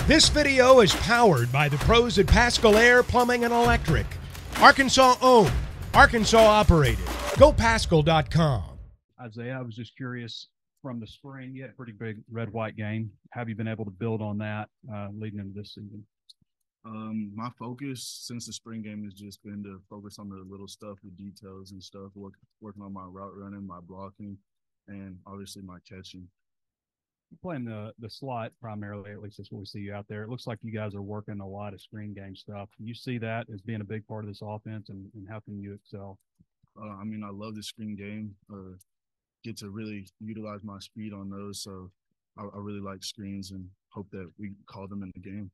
This video is powered by the pros at Pascal Air Plumbing and Electric. Arkansas owned, Arkansas operated. GoPascal.com. Isaiah, I was just curious, from the spring, you had a pretty big red-white game. Have you been able to build on that leading into this season? My focus since the spring game has just been to focus on the little stuff, the details and stuff, working on my route running, my blocking, and obviously my catching. You're playing the slot primarily, at least that's what we see you out there. It looks like you guys are working a lot of screen game stuff. You see that as being a big part of this offense, and how can you excel? I love the screen game. Get to really utilize my speed on those, so I really like screens and hope that we call them in the game.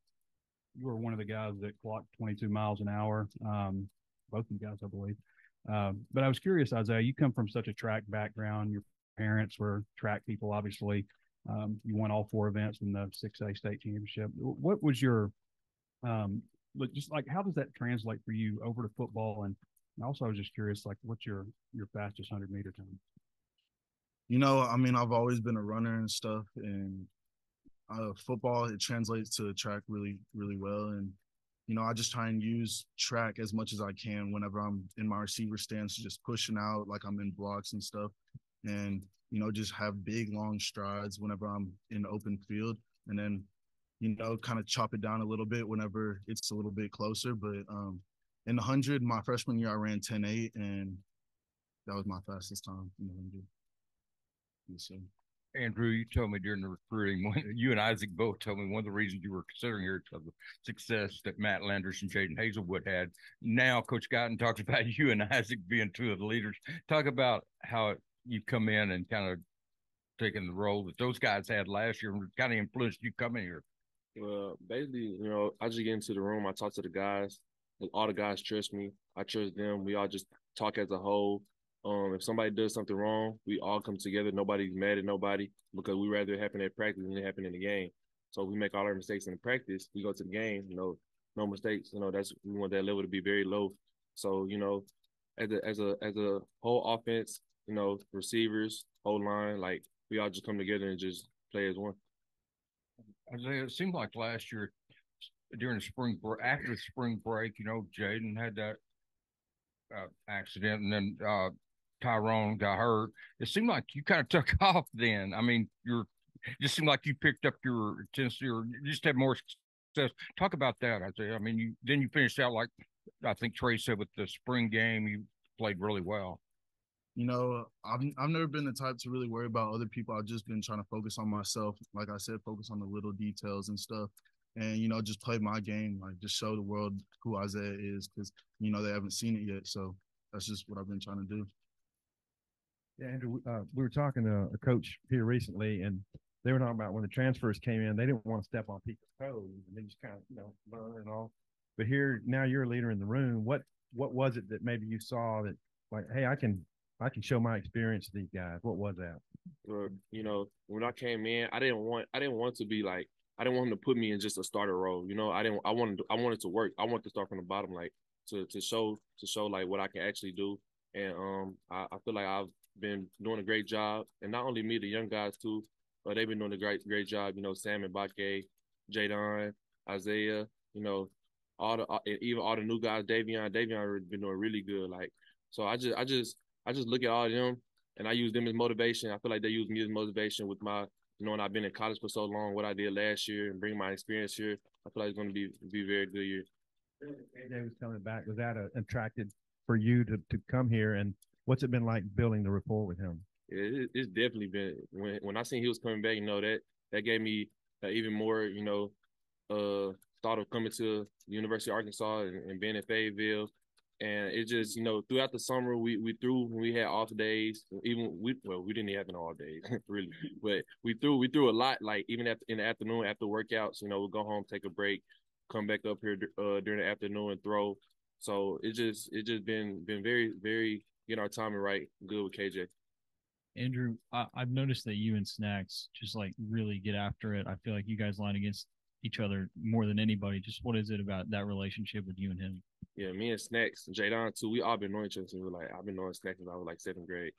You were one of the guys that clocked 22 miles an hour, both of you guys, I believe. But I was curious, Isaiah, you come from such a track background. Your parents were track people, obviously. You won all 4 events in the 6A state championship. What was your just like, how does that translate for you over to football? And also, I was just curious, like, what's your fastest 100-meter time? I've always been a runner and stuff, and football, it translates to track really, really well. And, I just try and use track as much as I can whenever I'm in my receiver stance, just pushing out like I'm in blocks and stuff. And, just have big, long strides whenever I'm in the open field. And then, kind of chop it down a little bit whenever it's a little bit closer. But in the 100, my freshman year, I ran 10.8, and that was my fastest time in the 100. So. Andrew, you told me during the recruiting, you and Isaac both told me one of the reasons you were considering here of the success that Matt Landers and Jaden Hazelwood had. Now, Coach Guyton talks about you and Isaac being 2 of the leaders. Talk about how you come in and kind of taking the role that those guys had last year and kind of influenced you coming here. Well, basically, I just get into the room. I talk to the guys. All the guys trust me. I trust them. We all just talk as a whole. If somebody does something wrong, we all come together. Nobody's mad at nobody because we rather it happen at practice than it happen in the game. So if we make all our mistakes in the practice, we go to the game, no mistakes. We want that level to be very low. So, as a whole offense, receivers, whole line, like we all just come together and just play as one. Isaiah, it seemed like last year during the spring break, after the spring break, Jaden had that accident, and then Tyrone got hurt. It seemed like you kind of took off then. Just seemed like you picked up your intensity or you just had more success. Talk about that, Isaiah. You finished out like I think Trey said with the spring game, you played really well. I've never been the type to really worry about other people. I've just been trying to focus on myself. Like I said, focus on the little details and stuff. And, just play my game, like just show the world who Isaiah is because, they haven't seen it yet. So that's just what I've been trying to do. Yeah, Andrew, we were talking to a coach here recently, and they were talking about when the transfers came in, they didn't want to step on people's toes, and they just kind of, learn and all. But here, now you're a leader in the room. What was it that maybe you saw that, like, hey, I can show my experience to these guys? What was that? When I came in, I didn't want to be like, I didn't want him to put me in just a starter role. I wanted to work. I wanted to start from the bottom, like to show like what I can actually do. And I feel like I've been doing a great job. And not only me, the young guys too, but they've been doing a great job. Sam and Bakke, Jadon, Isaiah, even all the new guys, Davion has been doing really good. Like, so I just look at all of them and I use them as motivation. I feel like they use me as motivation with my, and I've been in college for so long, what I did last year and bring my experience here, I feel like it's going to be a very good year. AJ was coming back. Was that attracted for you to come here, and what's it been like building the rapport with him? It's definitely been, when I seen he was coming back, that gave me even more, thought of coming to the University of Arkansas and being in Fayetteville. And it just, throughout the summer, we threw when we had off days. We didn't have no off days, really. But we threw a lot, like even in the afternoon after workouts, we'll go home, take a break, come back up here during the afternoon and throw. So it just been very, very getting our timing right, good with KJ. Andrew, I've noticed that you and Snacks just like really get after it. I feel like you guys line against each other more than anybody. Just what is it about that relationship with you and him? Yeah, me and Snacks, Jadon too, we all been knowing each other since I've been knowing Snacks since I was like 7th grade.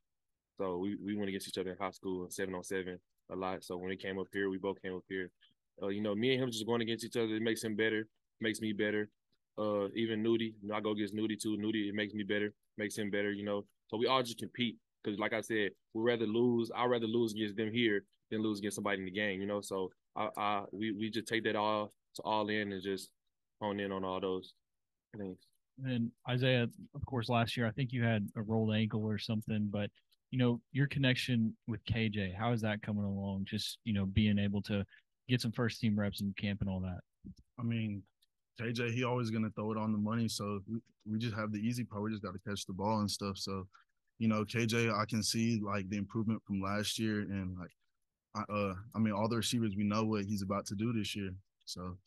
So we went against each other in high school, 7-on-7 a lot. So when we came up here, we both came up here. You know, me and him just going against each other, it makes him better, makes me better. Even Nudie, you know, I go against Nudie too. Nudie, it makes me better, makes him better, you know. So we all just compete because, like I said, we'd rather lose. I'd rather lose against them here than lose against somebody in the game, you know. So we just take that all in and just hone in on all those things. And Isaiah, of course, last year I think you had a rolled ankle or something, but you know your connection with KJ, how is that coming along? Just being able to get some first team reps in camp and all that. I mean, KJ, he always gonna throw it on the money, so we just have the easy part. We just got to catch the ball and stuff. So, KJ, I can see like the improvement from last year, and like, I mean, all the receivers, we know what he's about to do this year. So,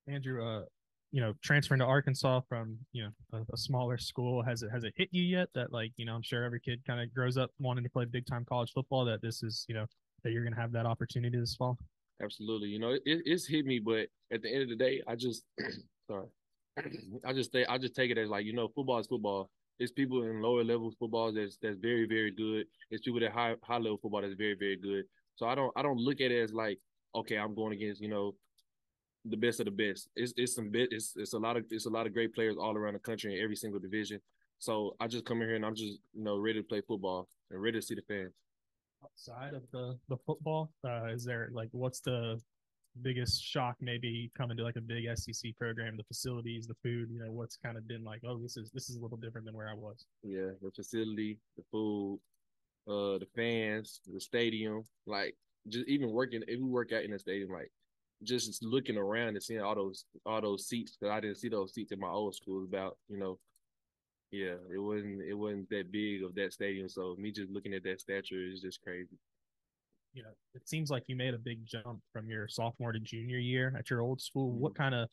Andrew, transferring to Arkansas from a smaller school, has it hit you yet that, like, I'm sure every kid kind of grows up wanting to play big time college football, that this is that you're gonna have that opportunity this fall? Absolutely. You know, it's hit me, but at the end of the day, I just sorry. I just take it as, like, football is football. It's people in lower level football that's very, very good. It's people that high level football that's very, very good. So I don't look at it as like, okay, I'm going against, the best of the best. It's a lot of great players all around the country in every single division. So I just come in here and I'm just, ready to play football and ready to see the fans. Outside of the football, is there, like, what's the biggest shock maybe coming to like a big SEC program? The facilities, the food, what's kind of been like, oh, this is a little different than where I was? Yeah, the facility, the food, the fans, the stadium, like, just even if we work out in the stadium, like, just looking around and seeing all those seats, because I didn't see those seats in my old school. About, yeah, it wasn't that big of that stadium. So me just looking at that stature is just crazy. It seems like you made a big jump from your sophomore to junior year at your old school. What kind of,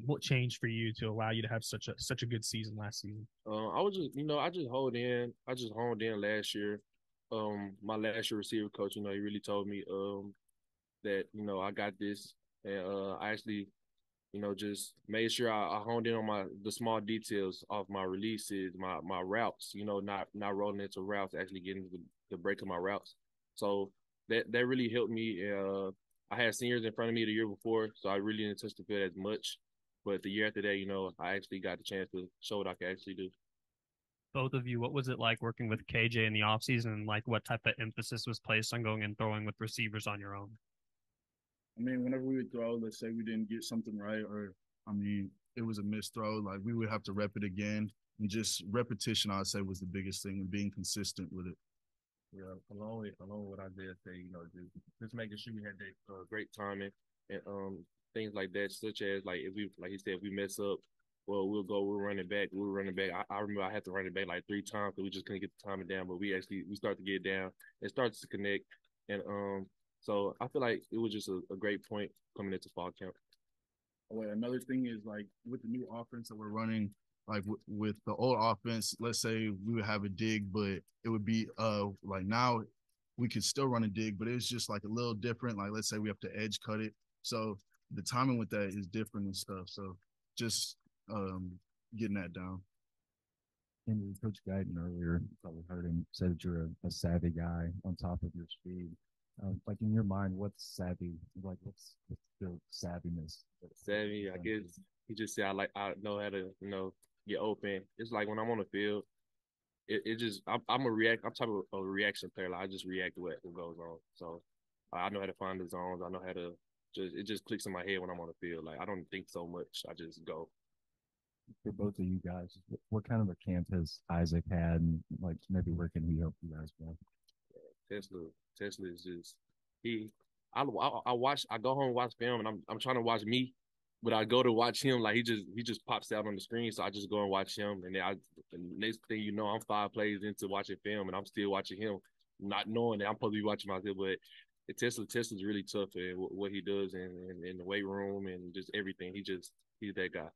what changed for you to allow you to have such a good season last season? I was just, I just honed in last year. My last year receiver coach, he really told me, that, I got this. And I actually, just made sure I honed in on the small details of my releases, my routes, not rolling into routes, actually getting the break of my routes. So that really helped me. I had seniors in front of me the year before, so I really didn't touch the field as much. But the year after that, I actually got the chance to show what I could actually do. Both of you, what was it like working with KJ in the offseason, and like what type of emphasis was placed on going and throwing with receivers on your own? I mean, whenever we would throw, let's say we didn't get something right, or I mean, it was a missed throw, like we would have to rep it again. And just repetition, I'd say, was the biggest thing, and being consistent with it. Yeah, along with what I did say, just making sure we had that great timing and things like that, such as, like, if we, like he said, if we mess up, well, we'll run it back. We'll run it back. I remember I had to run it back like 3 times because we just couldn't get the timing down. But we started to get it down. It starts to connect, and so I feel like it was just a great point coming into fall camp. Wait, another thing is, like, with the new offense that we're running, like with the old offense, let's say we would have a dig, but it would be like now we could still run a dig, but it's just like a little different. Like, let's say we have to edge cut it, so the timing with that is different and stuff. So just getting that down. And Coach Guyton earlier, probably heard him say that you're a savvy guy on top of your speed. Like, in your mind, what's savvy? Like, what's the savviness? Savvy, I guess he just said, I know how to, get open. It's like when I'm on the field, it just, I'm type of a reaction player. Like, I just react to what goes on. So I know how to find the zones. I know how to it just clicks in my head when I'm on the field. Like, I don't think so much. I just go. For both of you guys, what kind of a camp has Isaac had, and like maybe where can he help you guys with? Tesla is just I go home and watch film, and I'm trying to watch me, but I go to watch him, like, he just pops out on the screen, so I just go and watch him, and then the next thing you know, I'm 5 plays into watching film, and I'm still watching him, not knowing that I'm supposed to be watching myself. But Tesla's really tough in what he does in the weight room and just everything. He's that guy.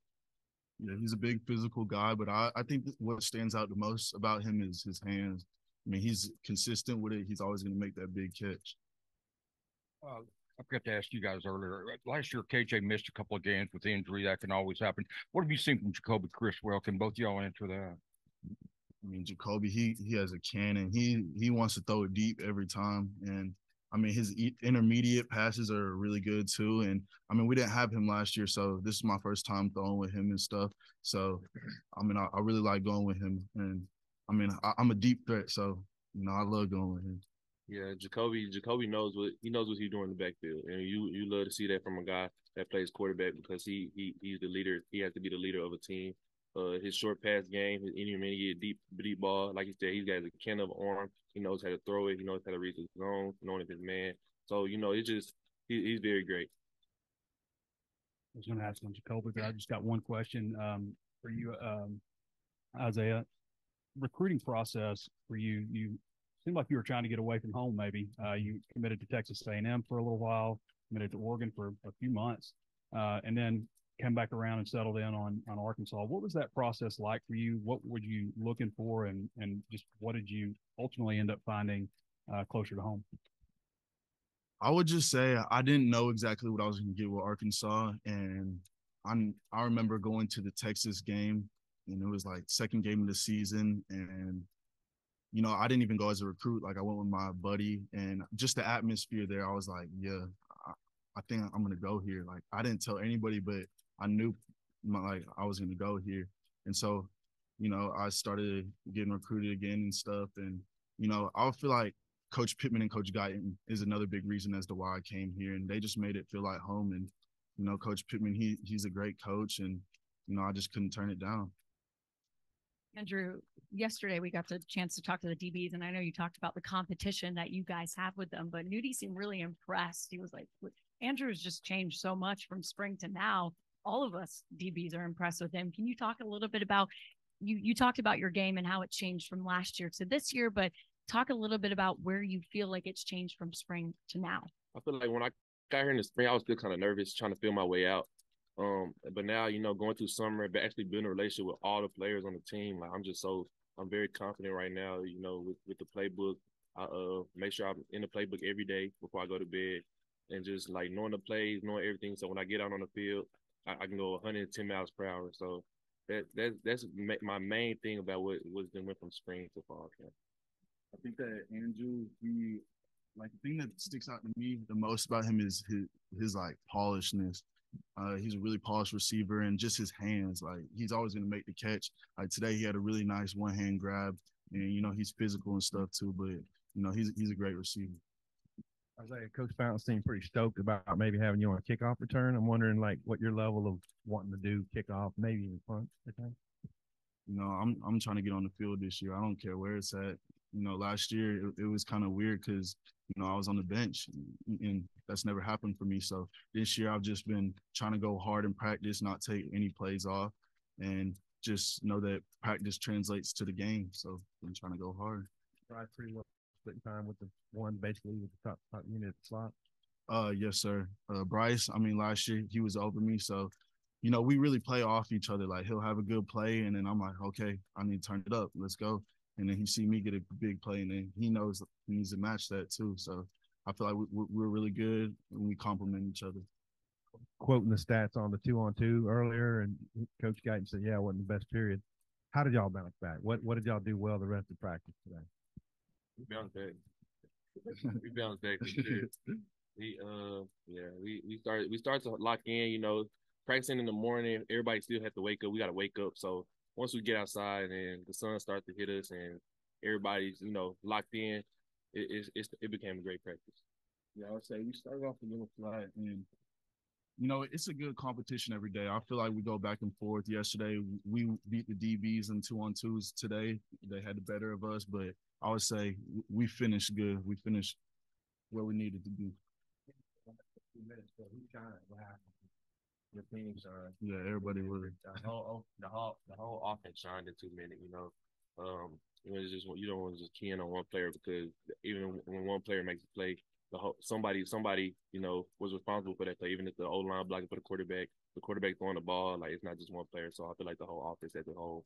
Yeah, he's a big physical guy, but I think what stands out the most about him is his hands. I mean, he's consistent with it. He's always going to make that big catch. I forgot to ask you guys earlier. Last year, KJ missed a couple of games with injury. That can always happen. What have you seen from Jacoby Criswell? Can both y'all answer that? I mean, Jacoby, he has a cannon. He wants to throw it deep every time, and I mean, his intermediate passes are really good too. And I mean, we didn't have him last year, so this is my first time throwing with him and stuff. So, I mean, I really like going with him. And I mean, I'm a deep threat, so I love going with him. Yeah, Jacoby knows what he's doing in the backfield, and you love to see that from a guy that plays quarterback because he's the leader. He has to be the leader of a team. His short pass game, his intermediate deep ball, like you said, he's got a can of arm. He knows how to throw it. He knows how to read his zone, knowing if his man. So it's just he's very great. I was going to ask on Jacoby, but I just got one question for you, Isaiah. Recruiting process for you seemed like you were trying to get away from home. Maybe you committed to Texas A&M for a little while, committed to Oregon for a few months, and then came back around and settled in on Arkansas. What was that process like for you? What were you looking for, and just what did you ultimately end up finding closer to home? I would just say I didn't know exactly what I was going to get with Arkansas, and I remember going to the Texas game, and it was like second game of the season, and I didn't even go as a recruit. Like I went with my buddy, and just the atmosphere there, I was like, yeah, I think I'm gonna go here. Like I didn't tell anybody, but I knew I was gonna go here, and so I started getting recruited again and stuff, and I feel like Coach Pittman and Coach Guyton is another big reason as to why I came here, and they just made it feel like home. And Coach Pittman, he's a great coach, and I just couldn't turn it down. Andrew, yesterday we got the chance to talk to the DBs, and I know you talked about the competition that you guys have with them, but Nudie seemed really impressed. He was like, Andrew's just changed so much from spring to now. All of us DBs are impressed with him. Can you talk a little bit about, you talked about your game and how it changed from last year to this year, but talk a little bit about where you feel like it's changed from spring to now. I feel like when I got here in the spring, I was still kind of nervous, trying to feel my way out. But now, going through summer, but actually building a relationship with all the players on the team, like I'm very confident right now, with the playbook. I make sure I'm in the playbook every day before I go to bed, and just like knowing the plays, knowing everything. So when I get out on the field, I can go 110 miles per hour. So that's my main thing about what's been went from spring to fall camp. I think that Andrew, the thing that sticks out to me the most about him is his like polishness. He's a really polished receiver, and just his hands. Like he's always going to make the catch. Like today, he had a really nice one-hand grab, and he's physical and stuff too. But he's a great receiver. Isaiah, Coach Fountain seemed pretty stoked about maybe having you on a kickoff return. I'm wondering like what your level of wanting to do kickoff, maybe even punt. I'm trying to get on the field this year. I don't care where it's at. Last year it was kind of weird because I was on the bench, and that's never happened for me. So this year I've just been trying to go hard in practice, not take any plays off, and just know that practice translates to the game. So I'm trying to go hard. Right, pretty well splitting time with the one basically with the top unit slot. Yes, sir. Bryce, I mean, last year he was over me, so we really play off each other. Like he'll have a good play, and then I'm like, okay, I need to turn it up. Let's go. And then he see me get a big play, and then he knows he needs to match that too. So I feel like we're really good, and we complement each other. Quoting the stats on the 2-on-2 earlier, and Coach Guyton said, "Yeah, it wasn't the best period." How did y'all bounce back? What did y'all do well the rest of practice today? We bounced back. We bounced back. We started to lock in. Practicing in the morning, everybody still had to wake up. We got to wake up. So once we get outside and the sun starts to hit us and everybody's locked in, it became a great practice. Yeah, I would say we started off a little flat, and it's a good competition every day. I feel like we go back and forth. Yesterday we beat the DBs in 2-on-2s. Today they had the better of us, but I would say we finished good. We finished where we needed to be. The teams are everybody really the whole offense shined in 2 minutes. It's just you don't want to just key in on one player because even when one player makes a play, somebody was responsible for that play. Even if the O line blocking for the quarterback throwing the ball, like it's not just one player. So I feel like the whole offense as a whole.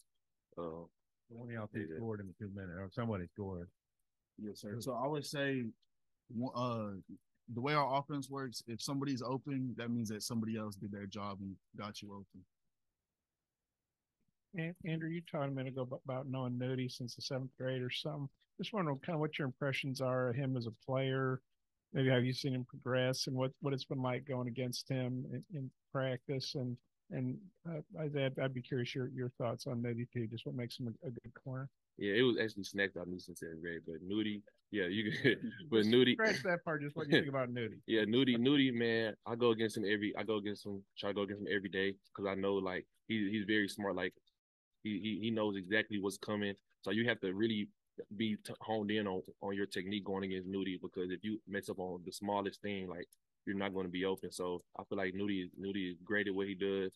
One of y'all scored in the 2 minutes, or somebody scored. Yes, sir. So I would say, the way our offense works, if somebody's open, that means that somebody else did their job and got you open. Andrew, you talked a minute ago about knowing Nudie since the 7th grade or something. Just wondering kind of what your impressions are of him as a player, maybe have you seen him progress and what it's been like going against him in practice? And I'd be curious your thoughts on Nudie too. Just what makes him a good corner. Yeah, it was actually snacked I knew since 7th grade, but Nudie, yeah, you could, but Nudie. Scratch that part. Just what you think about Nudie. Yeah, Nudie, man, I go against him, try to go against him every day because I know like he's very smart. Like he knows exactly what's coming. So you have to really be honed in on your technique going against Nudie because if you mess up on the smallest thing, like you're not going to be open. So I feel like Nudie is great at what he does.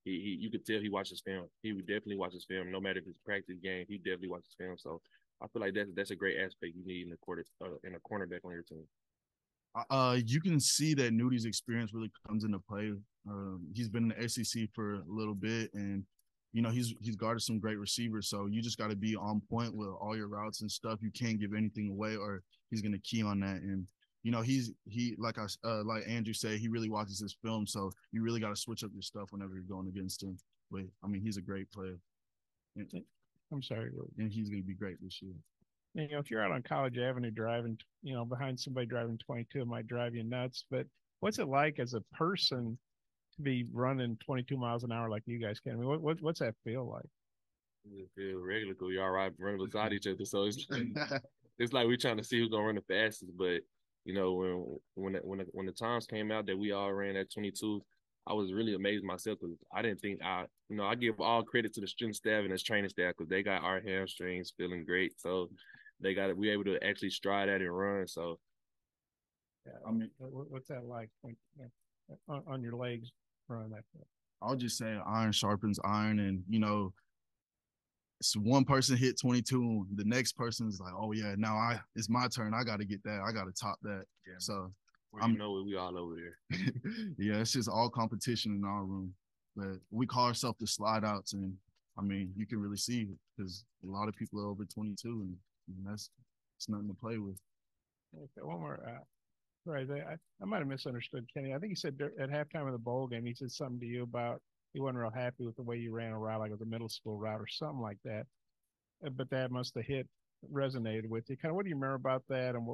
You could tell he watches film. He would definitely watch his film, no matter if it's practice game. He definitely watches film. So I feel like that's a great aspect you need in a cornerback on your team. You can see that Nudie's experience really comes into play. He's been in the SEC for a little bit, and you know he's guarded some great receivers. So you just got to be on point with all your routes and stuff. You can't give anything away, or he's gonna key on that. And you know like Andrew said, he really watches his film. So you really got to switch up your stuff whenever you're going against him. But I mean, he's a great player. I'm sorry, and he's gonna be great this year. You know, if you're out on College Avenue driving, you know, behind somebody driving 22, it might drive you nuts. But what's it like as a person to be running 22 miles an hour like you guys can? I mean, what's that feel like? It feels regular because we all right running beside each other. So it's like we're trying to see who's gonna run the fastest. But you know, when the times came out that we all ran at 22, I was really amazed myself because I didn't think I give all credit to the strength staff and the training staff because they got our hamstrings feeling great. So we able to actually stride at and run. So, yeah, I mean, what's that like on your legs running that? I'll just say iron sharpens iron, and you know, so one person hit 22, the next person is like, oh yeah, now it's my turn. I got to get that. I got to top that. Yeah. So you know we all over there. Yeah, it's just all competition in our room, but we call ourselves the slide outs, and I mean you can really see it because a lot of people are over 22, and it's nothing to play with. Okay, one more. Right, I might have misunderstood Kenny. I think he said at halftime of the bowl game, he said something to you about he wasn't real happy with the way you ran a route, like it was a middle school route or something like that. But that must have resonated with you. Kind of, what do you remember about that, and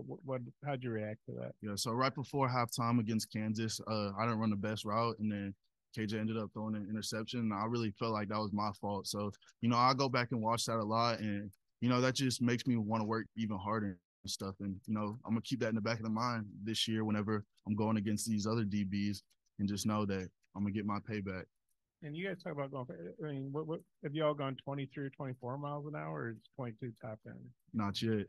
how'd you react to that? Yeah, so right before halftime against Kansas, I didn't run the best route, and then KJ ended up throwing an interception, and I really felt like that was my fault. So, you know, I go back and watch that a lot, and, you know, that just makes me want to work even harder and stuff. And, you know, I'm going to keep that in the back of the mind this year whenever I'm going against these other DBs and just know that I'm going to get my payback. And you guys talk about going, I mean, what have you all gone 23 or 24 miles an hour, or is 22 top end? Not yet.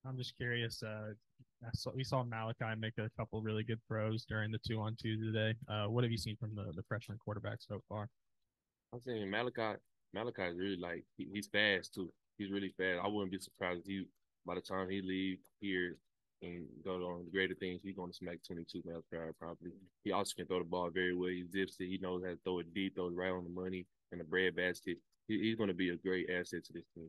I'm just curious. We saw Malachi make a couple really good throws during the 2-on-2 today. What have you seen from the freshman quarterback so far? I'm saying Malachi is really like he's fast too. He's really fast. I wouldn't be surprised if by the time he leave here and go on greater things, he's going to smack 22 miles per hour probably. He also can throw the ball very well. He zips it. He knows how to throw it deep, throws right on the money and the bread basket. He's going to be a great asset to this team.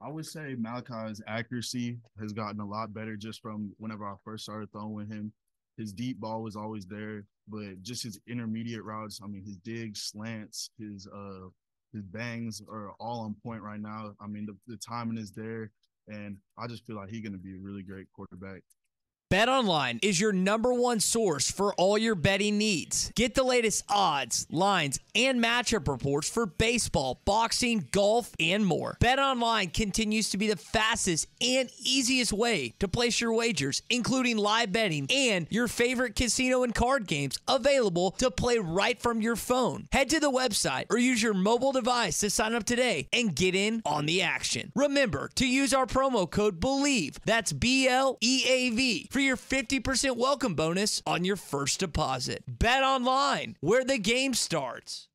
I would say Malachi's accuracy has gotten a lot better just from whenever I first started throwing with him. His deep ball was always there, but just his intermediate routes, I mean, his digs, slants, his bangs are all on point right now. I mean, the timing is there, and I just feel like he's going to be a really great quarterback. BetOnline is your #1 source for all your betting needs. Get the latest odds, lines, and matchup reports for baseball, boxing, golf, and more. BetOnline continues to be the fastest and easiest way to place your wagers, including live betting and your favorite casino and card games available to play right from your phone. Head to the website or use your mobile device to sign up today and get in on the action. Remember to use our promo code BELIEVE, that's BLEAV, for your 50% welcome bonus on your first deposit. Bet online, where the game starts.